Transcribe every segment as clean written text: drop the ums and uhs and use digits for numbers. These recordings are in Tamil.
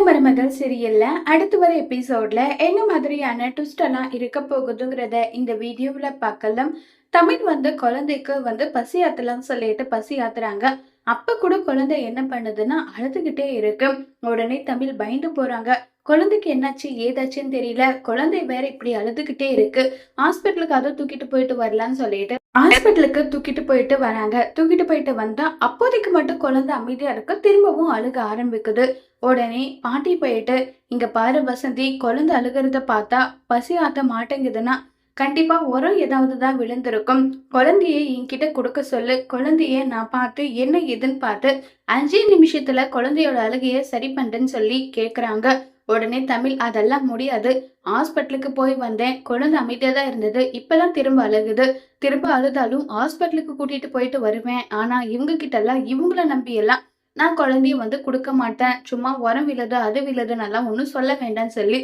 மருமகள் சீரியல்ல அடுத்து வர எபிசோட்ல என்ன மாதிரியான ட்விஸ்ட் எல்லாம் இருக்க போகுதுங்கிறத இந்த வீடியோவில் பார்க்கலாம். தமிழ் குழந்தைக்கு பசி ஆத்தலாம் சொல்லிட்டு பசி ஆத்துறாங்க. அப்ப கூட குழந்தை என்ன பண்ணுதுன்னா அழுதுகிட்டே இருக்கு. உடனே தமிழ் பயந்து போறாங்க. குழந்தைக்கு என்னாச்சு ஏதாச்சுன்னு தெரியல, குழந்தை வேற இப்படி அழுதுகிட்டே இருக்கு, ஹாஸ்பிட்டலுக்கு அதை தூக்கிட்டு போயிட்டு வரலான்னு சொல்லிட்டு ஹாஸ்பிட்டலுக்கு தூக்கிட்டு போயிட்டு வராங்க. தூக்கிட்டு போயிட்டு வந்தா அப்போதைக்கு மட்டும் குழந்தை அமைதியா இருக்கு, திரும்பவும் அழுக ஆரம்பிக்குது. உடனே பாட்டி போயிட்டு, இங்க பாரு வசந்தி, குழந்தை அழுகிறத பார்த்தா பசி ஆத்த மாட்டேங்குதுன்னா கண்டிப்பா உரம் ஏதாவது தான் விழுந்திருக்கும். குழந்தைய என்கிட்ட கொடுக்க சொல்லு, குழந்தைய நான் பார்த்து என்ன ஏதுன்னு பார்த்து 5 நிமிஷத்துல குழந்தையோட அழுகைய சரி பண்றேன்னு சொல்லி கேக்குறாங்க. உடனே தமிழ், அதெல்லாம் முடியாது, ஹாஸ்பிட்டலுக்கு போய் வந்தேன், குழந்தை அமைதியா தான் இருந்தது, இப்பதான் திரும்ப அழுகுது, திரும்ப அழுதாலும் ஹாஸ்பிட்டலுக்கு கூட்டிட்டு போயிட்டு வருவேன், ஆனா இவங்க கிட்ட எல்லாம் இவங்கள நம்பி எல்லாம் நான் குழந்தைய கொடுக்க மாட்டேன், சும்மா உரம் விழுது அது விழுதுன்னு ஒன்னும் சொல்ல வேண்டாம்னு சொல்லி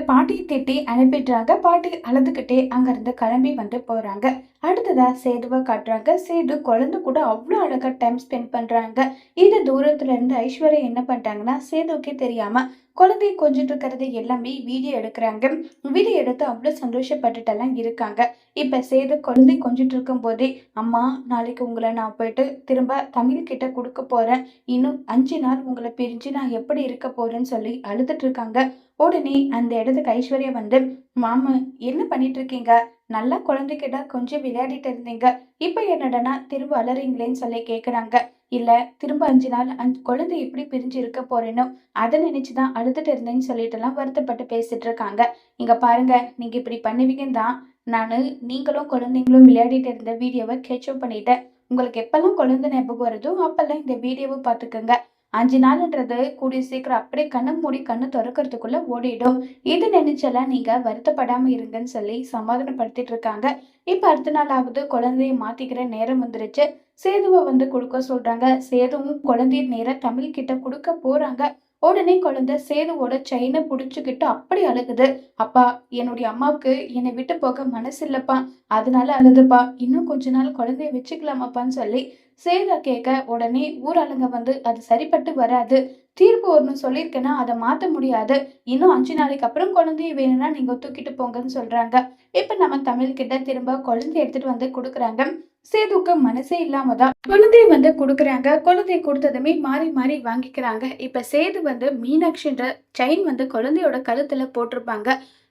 பாட்டியை திட்டி அனுப்பிடுறாங்க. பாட்டி அழுதுகிட்டே அங்கிருந்து கிளம்பி போறாங்க. அடுத்ததா சேதுவை காட்டுறாங்க. சேது குழந்தை கூட அவ்வளோ அழகா டைம் ஸ்பெண்ட் பண்றாங்க. இது தூரத்துல இருந்து ஐஸ்வர்யா என்ன பண்றாங்கன்னா சேதுக்கே தெரியாம குழந்தைய கொஞ்சிட்டு இருக்கிறது எல்லாமே வீடியோ எடுக்கிறாங்க. வீடியோ எடுத்து அவ்வளோ சந்தோஷப்பட்டுட்டெல்லாம் இருக்காங்க. இப்ப சேது குழந்தை கொஞ்சிட்டு இருக்கும் போதே, அம்மா நாளைக்கு உங்களை நான் போயிட்டு திரும்ப தமிழ் கிட்ட கொடுக்க போறேன், இன்னும் 5 நாள் உங்களை பிரிஞ்சு நான் எப்படி இருக்க போறேன்னு சொல்லி அழுதுட்டு இருக்காங்க. உடனே அந்த இடத்துக்கு ஐஸ்வர்யா மாமா என்ன பண்ணிட்டு இருக்கீங்க, நல்லா குழந்தைகிட்ட கொஞ்சம் விளையாடிட்டு இருந்தீங்க, இப்ப என்னடனா திரும்ப அலறீங்களேன்னு சொல்லி கேக்குறாங்க. இல்ல, திரும்ப 5 நாள் குழந்தை எப்படி பிரிஞ்சு இருக்க போறேனோ அதை நினைச்சுதான் அழுதுட்டு இருந்தேன்னு சொல்லிட்டு எல்லாம் வருத்தப்பட்டு பேசிட்டு இருக்காங்க. இங்க பாருங்க, நீங்க இப்படி பண்ணுவீங்கன்னு தான் நானு நீங்களும் குழந்தைங்களும் விளையாடிட்டு இருந்த வீடியோவை கேட்சப் பண்ணிட்டேன். உங்களுக்கு எப்பெல்லாம் குழந்தை ஞாபகம் வருதோ அப்பெல்லாம் இந்த வீடியோவை பார்த்துக்கோங்க. 5 நாள்ன்றது கூடிய சீக்கிரம் அப்படியே கண்ணு மூடி கண்ணு திறக்கிறதுக்குள்ள ஓடிடும். இது நினைச்செல்லாம் நீங்க வருத்தப்படாம இருங்கன்னு சொல்லி சமாதானப்படுத்திட்டு இருக்காங்க. இப்ப அடுத்த நாளாவது குழந்தைய மாத்திக்கிற நேரம் வந்துருச்சு. சேதுவை கொடுக்க சொல்றாங்க. சேதுவும் குழந்தைய நேரம் தமிழ் கிட்ட கொடுக்க போறாங்க. உடனே குழந்தை சேதுவோட செயினை புடிச்சுக்கிட்டு அப்படி அழுகுது. அப்பா, என்னுடைய அம்மாவுக்கு என்னை விட்டு போக மனசு இல்லப்பா, அதனால அழுதுப்பா, இன்னும் கொஞ்ச நாள் குழந்தைய வச்சுக்கலாமாப்பான்னு சொல்லி சேதா கேட்க, உடனே ஊராளுங்க அது சரிப்பட்டு வராது, தீர்ப்பு ஒண்ணு சொல்லியிருக்கேன்னா அதை மாத்த முடியாது, இன்னும் 5 நாளைக்கு அப்புறம் குழந்தைய வேணும்னா நீங்க தூக்கிட்டு போங்கன்னு சொல்றாங்க. இப்ப நம்ம தமிழ் கிட்ட திரும்ப குழந்தைய எடுத்துட்டு கொடுக்குறாங்க. சேதுக்கு மனசே இல்லாம தான் குழந்தைய கொடுக்குறாங்க. குழந்தைய கொடுத்ததுமே மாறி மாறி வாங்கிக்கிறாங்க. இப்ப சேது மீனாட்சின்ற செயின் குழந்தையோட கழுத்துல போட்டிருப்பாங்க.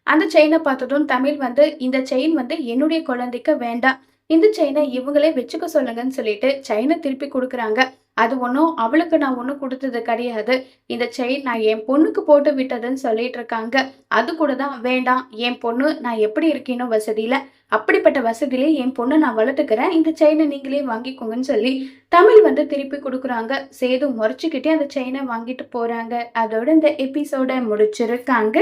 அந்த செயினை பார்த்ததும் தமிழ் இந்த செயின் என்னுடைய குழந்தைக்கு வேண்டாம், இந்த செயினை இவங்களே வச்சுக்க சொல்லுங்கன்னு சொல்லிட்டு செயினை திருப்பி கொடுக்குறாங்க. அது ஒன்றும் அவளுக்கு நான் ஒன்றும் கொடுத்தது கிடையாது, இந்த செயின் நான் என் பொண்ணுக்கு போட்டு விட்டதுன்னு சொல்லிட்டு இருக்காங்க. அது கூட தான் வேண்டாம், என் பொண்ணு நான் எப்படி இருக்கேனோ வசதியில அப்படிப்பட்ட வசதியிலே என் பொண்ணை நான் வளர்த்துக்கிறேன், இந்த செயினை நீங்களே வாங்கிக்கோங்கன்னு சொல்லி தமிழ் திருப்பி கொடுக்குறாங்க. சேது முறைச்சுக்கிட்டே அந்த செயினை வாங்கிட்டு போறாங்க. அதோட இந்த எபிசோட முடிச்சிருக்காங்க.